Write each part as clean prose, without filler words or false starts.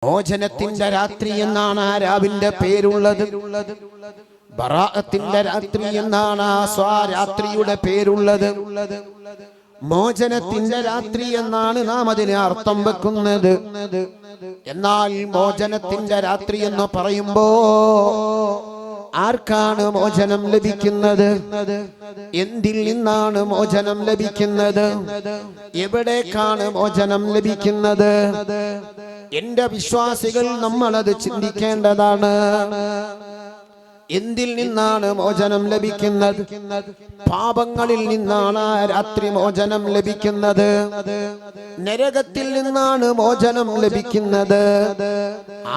മോചനത്തിന്റെ രാത്രി എന്നാണ് ആ രാവിന്റെ പേരുള്ളത്. ബറാഅത്തിന്റെ രാത്രി എന്നാണ് ആ രാത്രിയുടെ പേരുള്ളത്. മോചനത്തിന്റെ രാത്രി എന്നാണ് നാം അതിന് അർത്ഥം വെക്കുന്നത്. എന്നാൽ മോചനത്തിന്റെ രാത്രി എന്ന് പറയുമ്പോ ആർക്കാണ് മോചനം ലഭിക്കുന്നത്? എന്തിൽ നിന്നാണ് മോചനം ലഭിക്കുന്നത്? എവിടേക്കാണ് മോചനം ലഭിക്കുന്നത്? എന്റെ വിശ്വാസികൾ നമ്മളത് ചിന്തിക്കേണ്ടതാണ്. എന്തിൽ നിന്നാണ് മോചനം ലഭിക്കുന്നത്? പാപങ്ങളിൽ നിന്നാണ് രാത്രി മോചനം ലഭിക്കുന്നത്. നരകത്തിൽ നിന്നാണ് മോചനം ലഭിക്കുന്നത്.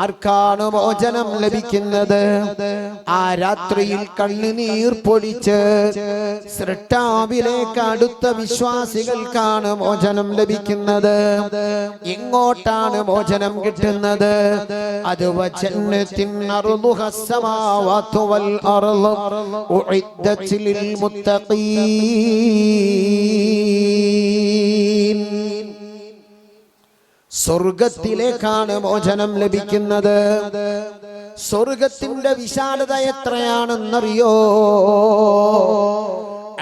ആർക്കാണ് മോചനം ലഭിക്കുന്നത്? ആ രാത്രിയിൽ കണ്ണുനീർ പൊടിച്ച് സൃഷ്ടാവിലേക്ക് അടുത്ത വിശ്വാസികൾക്കാണ് മോചനം ലഭിക്കുന്നത്. എങ്ങോട്ടാണ് മോചനം കിട്ടുന്നത്? അത് വജന്നത്തിൻ അർളുഹസ് സമാവാതു വൽ അർള് ഉഇദ്ദത് ലിൽ മുത്തഖീൻ. സ്വർഗത്തിലേക്കാണ് മോചനം ലഭിക്കുന്നത്. സ്വർഗത്തിന്റെ വിശാലത എത്രയാണെന്നറിയോ?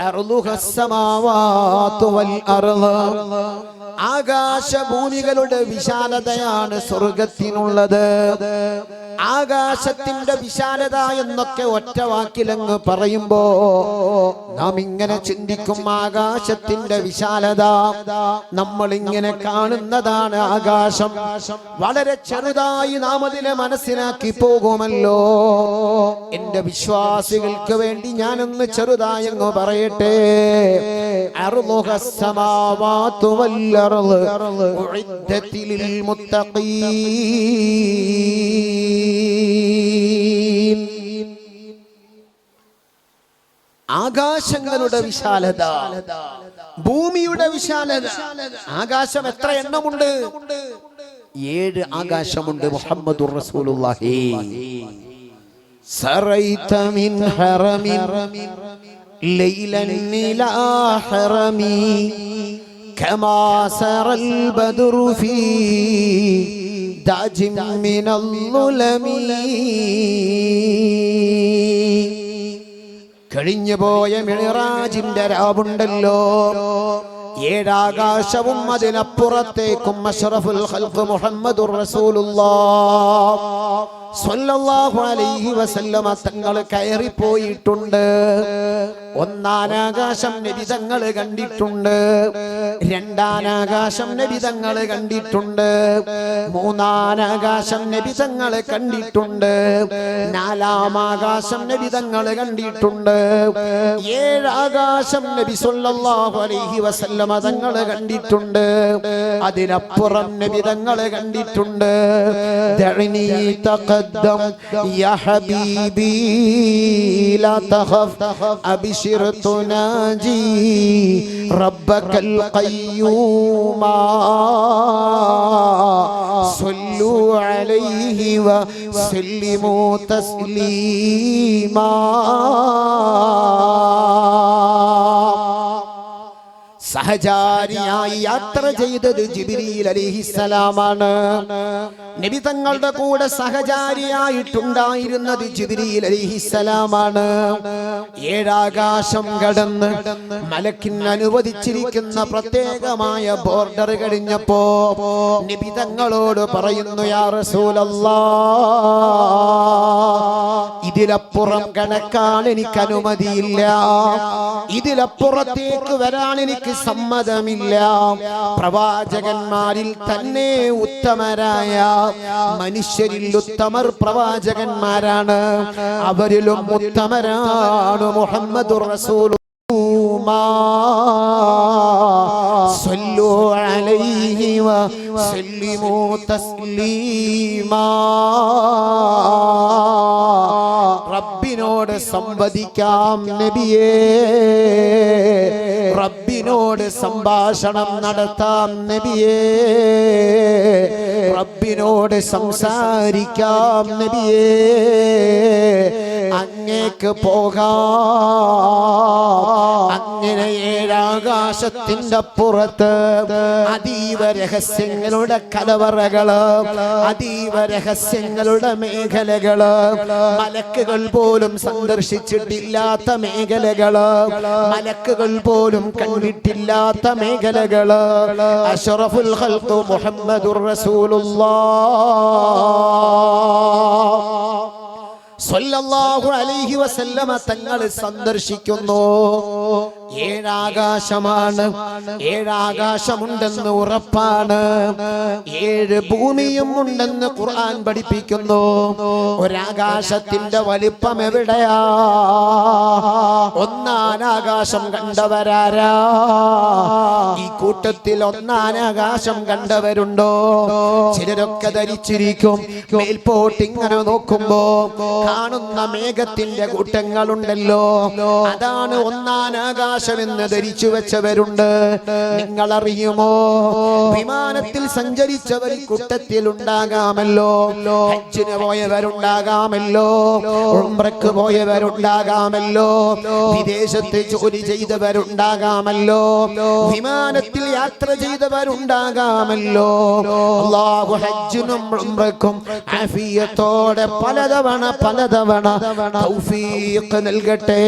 അർളുഹസ് സമാവാതു വൽ അർള്, ആകാശഭൂമികളുടെ വിശാലതയാണ് സ്വർഗത്തിനുള്ളത്. ആകാശത്തിന്റെ വിശാലത എന്നൊക്കെ ഒറ്റ വാക്കിലങ്ങ് പറയുമ്പോ നാം ഇങ്ങനെ ചിന്തിക്കും, ആകാശത്തിന്റെ വിശാലത നമ്മൾ ഇങ്ങനെ കാണുന്നതാണ്. ആകാശം വളരെ ചെറുതായി നാം അതിനെ മനസ്സിലാക്കി പോകുമല്ലോ. എന്റെ വിശ്വാസികൾക്ക് വേണ്ടി ഞാനൊന്ന് ചെറുതായി അങ്ങ് പറയട്ടെ. അർളുഹസ് സമാവാതു വൽ അർള് ഉഇദ്ദത് ലിൽ മുത്തഖീൻ. ആകാശങ്ങളുടെ വിശാലത, ഭൂമിയുടെ വിശാലത. ആകാശം എത്ര എണ്ണമുണ്ട്? 7 ആകാശമുണ്ട്. മുഹമ്മദുർ റസൂലുള്ളാഹി സറൈത മിൻ ഹറമിൻ ലൈലൻ ഇലാ ഹറമി കമാ സറൽ ബദ്റു ഫീ ദാജിം മിനൽ ളുലമി. കഴിഞ്ഞുപോയ മിഅ്റാജിന്റെ രാവുണ്ടല്ലോ, 7 ആകാശവും അതിനപ്പുറത്തേക്കും അഷ്റഫുൽ ഖൽഖ് മുഹമ്മദുർ റസൂലുള്ളാഹ് സ്വല്ലല്ലാഹു അലൈഹി വസല്ലമ തങ്ങൾ കയറിപ്പോയിട്ടുണ്ട്. 1-ാം ആകാശം നബി തങ്ങൾ കണ്ടിട്ടുണ്ട്. 2-ാം ആകാശം നബി തങ്ങൾ കണ്ടിട്ടുണ്ട്. 3-ാം ആകാശം നബി തങ്ങൾ കണ്ടിട്ടുണ്ട്. 4-ാം ആകാശം നബി തങ്ങൾ കണ്ടിട്ടുണ്ട്. 7 ആകാശം നബി സ്വല്ലല്ലാഹു അലൈഹി വസല്ലമ തങ്ങൾ കണ്ടിട്ടുണ്ട്. അതിനപ്പുറം നബി തങ്ങൾ കണ്ടിട്ടുണ്ട്. ദഅനി തഖദ്ദം യാ ഹബീബി ലാ തഖഫ് അബ്ശിർ തുനാജി റബ്ബകൽ ഖയ്യൂമാ സ്വല്ലു അലൈഹി വസല്ലിമു തസ്ലീമാ. സഹചാരിയായി യാത്ര ചെയ്തത് ജിബ്രീൽ അലൈഹിസ്സലാമാണ്. നബി തങ്ങളുടെ കൂടെ സഹചാരിയായിട്ടുണ്ടായിരുന്നത് ജിബ്രീൽ അലൈഹിസ്സലാമാണ്. 7 ആകാശം കടന്ന് മലക്കിന് അനുവദിച്ചിരിക്കുന്ന പ്രത്യേകമായ ബോർഡർ കഴിഞ്ഞപ്പോ നബി തങ്ങളോട് പറയുന്നു, യാ റസൂലല്ലാഹ്, ഇതിലപ്പുറം കടക്കാൻ എനിക്ക് അനുമതിയില്ല. ഇതിലപ്പുറത്തേക്ക് വരാൻ എനിക്ക് സമ്മതമില്ല. പ്രവാചകന്മാരിൽ തന്നെ ഉത്തമരായ മനുഷ്യരിൽ ഉത്തമർ പ്രവാചകന്മാരാണ്. അവരിലും ഉത്തമരാണ് മുഹമ്മദുർ റസൂലുള്ളാഹ് സ്വല്ലു അലൈഹി വസല്ലിമു തസ്ലീമാ. റബ്ബിനോട് സംവദിക്കാം നബിയേ, റബ്ബിനോട് സംഭാഷണം നടത്താം നബിയേ, റബ്ബിനോട് സംസാരിക്കാം നബിയേ, അങ്ങേക്ക് പോകാം. അങ്ങനെ ഏഴാകാശത്തിന്റെ പുറത്ത് അതീവ രഹസ്യങ്ങളുടെ കലവറകള്, അതീവ രഹസ്യങ്ങളുടെ മേഖലകള്, മലക്കുകൾ പോലും സന്ദർശിച്ചിട്ടില്ലാത്ത മേഖലകള്, മലക്കുകൾ പോലും കണ്ടിട്ടില്ലാത്ത മേഖലകള്. അഷ്റഫുൽ ഖൽഖ് മുഹമ്മദുർ റസൂലുള്ളാഹ് സ്വല്ലല്ലാഹു അലൈഹി വസല്ലമ തങ്ങൾ സന്ദർശിക്കുന്നു. ഏഴാകാശമാണ്, ഏഴാകാശമുണ്ടെന്ന് ഉറപ്പാണ്. ഏഴ് ഭൂമിയും ഉണ്ടെന്ന് ഖുർആൻ പഠിപ്പിക്കുന്നു. ഒരാകാശത്തിന്റെ വലിപ്പം എവിടെയാ? ഒന്നാനാകാശം കണ്ടവരാരാ? ഈ കൂട്ടത്തിൽ ഒന്നാനാകാശം കണ്ടവരുണ്ടോ? ചിലരൊക്കെ ധരിച്ചിരിക്കും മേൽപോട്ട് ഇങ്ങനെ നോക്കുമ്പോ കാണുന്ന മേഘത്തിന്റെ കൂട്ടങ്ങളുണ്ടല്ലോ, അതാണ് ഒന്നാനാകാശമെന്ന് ധരിച്ചു വെച്ചവരുണ്ട്. നിങ്ങൾ അറിയുമോ, വിമാനത്തിൽ സഞ്ചരിച്ചവർ കൂട്ടത്തിൽ ഉണ്ടാകാമല്ലോ, ഹജ്ജിന് പോയവരുണ്ടാകാമല്ലോ, ഉംറക്ക് പോയവരുണ്ടാകാമല്ലോ, വിദേശത്ത് ജോലി ചെയ്തവരുണ്ടാകാമല്ലോ, വിമാനത്തിൽ യാത്ര ചെയ്തവരുണ്ടാകാമല്ലോ. അല്ലാഹു ഹജ്ജിനും ഉംറക്കും ആഫിയത്തോടെ പലതവണ തൗഫീഖ് നൽകട്ടെ.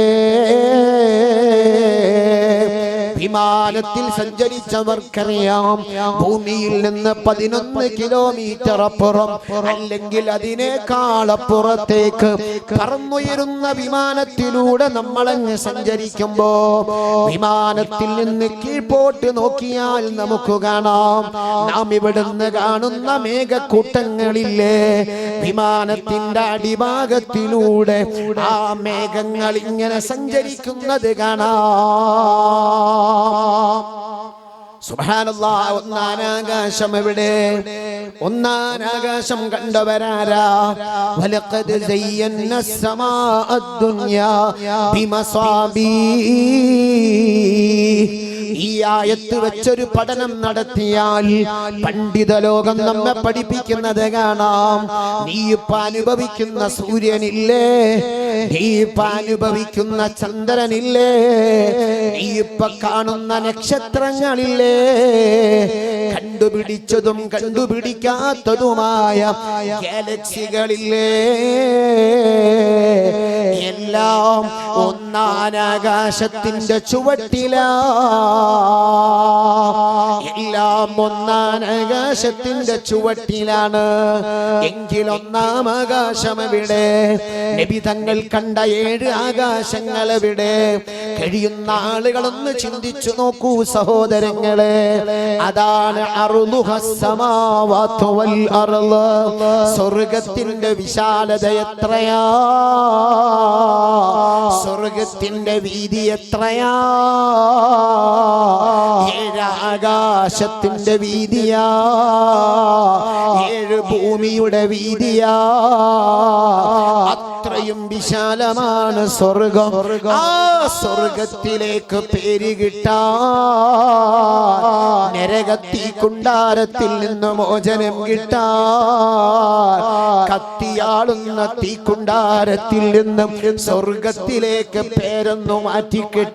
വിമാനത്തിൽ സഞ്ചരിച്ചവർക്കറിയാം, ഭൂമിയിൽ നിന്ന് 11 കിലോമീറ്റർ അപ്പുറം അല്ലെങ്കിൽ അതിനേക്കാൾ അപ്പുറത്തേക്ക് പറന്നുയരുന്ന വിമാനത്തിലൂടെ നമ്മളങ്ങ് സഞ്ചരിക്കുമ്പോ വിമാനത്തിൽ നിന്ന് കീഴ്പോട്ട് നോക്കിയാൽ നമുക്ക് കാണാം, നാം ഇവിടുന്ന് കാണുന്ന മേഘക്കൂട്ടങ്ങളില്ലേ, വിമാനത്തിന്റെ അടിഭാഗത്തിലൂടെ ആ മേഘങ്ങൾ ഇങ്ങനെ സഞ്ചരിക്കുന്നത് കാണാം. സുബ്ഹാനല്ലാഹ്. ഒന്നാനാകാശം എവിടെ? ഒന്നാനാകാശം കണ്ടവരാരാ? വലഖദ് സയ്യന്ന സമാഅ ദുനിയാ ബിമസാബീഹ്. ഈ ആയത്ത് വെച്ചൊരു പഠനം നടത്തിയാൽ പണ്ഡിത ലോകം നമ്മെ പഠിപ്പിക്കുന്നത് കാണാം. നീ ഇപ്പൊ അനുഭവിക്കുന്ന സൂര്യനില്ലേ, നീ ഇപ്പൊ അനുഭവിക്കുന്ന ചന്ദ്രനില്ലേ, നീ ഇപ്പൊ കാണുന്ന നക്ഷത്രങ്ങളില്ലേ, കണ്ടുപിടിച്ചതും കണ്ടുപിടിക്കാത്തതുമായ ഗാലക്സികളില്ലേ, എല്ലാം ഒന്നാനാകാശത്തിന്റെ ചുവട്ടിലാ, എല്ലാം ഒന്നാനാകാശത്തിന്റെ ചുവട്ടിലാണ്. എങ്കിൽ ഒന്നാം ആകാശം എവിടെ? നബി തങ്ങൾ കണ്ട 7 ആകാശങ്ങൾ എവിടെ? കഴിയുന്ന ആളുകളൊന്ന് ചിന്തിച്ചു നോക്കൂ സഹോദരങ്ങളെ. അതാണ് അർളുഹസ്സമാവാതു വൽ അർള്. സ്വർഗ്ഗത്തിന്റെ വിശാലത എത്രയാ, സ്വർഗ്ഗത്തിന്റെ വീതി എത്രയാ? 7 ആകാശത്തിന്റെ വീതിയാ, 7 ഭൂമിയുടെ വീതിയാ. അത്രയും വിശാലമാണ് സ്വർഗം. ആ സ്വർഗത്തിലേക്ക് പേര് കിട്ടാൻ, നരകത്തീ കുണ്ടാരത്തിൽ നിന്ന് മോചനം കിട്ടാൻ, കത്തിയാളുന്ന തീക്കുണ്ടാരത്തിൽ നിന്നും സ്വർഗത്തിലേക്ക് പേരൊന്നു മാറ്റിക്കിട്ടാൻ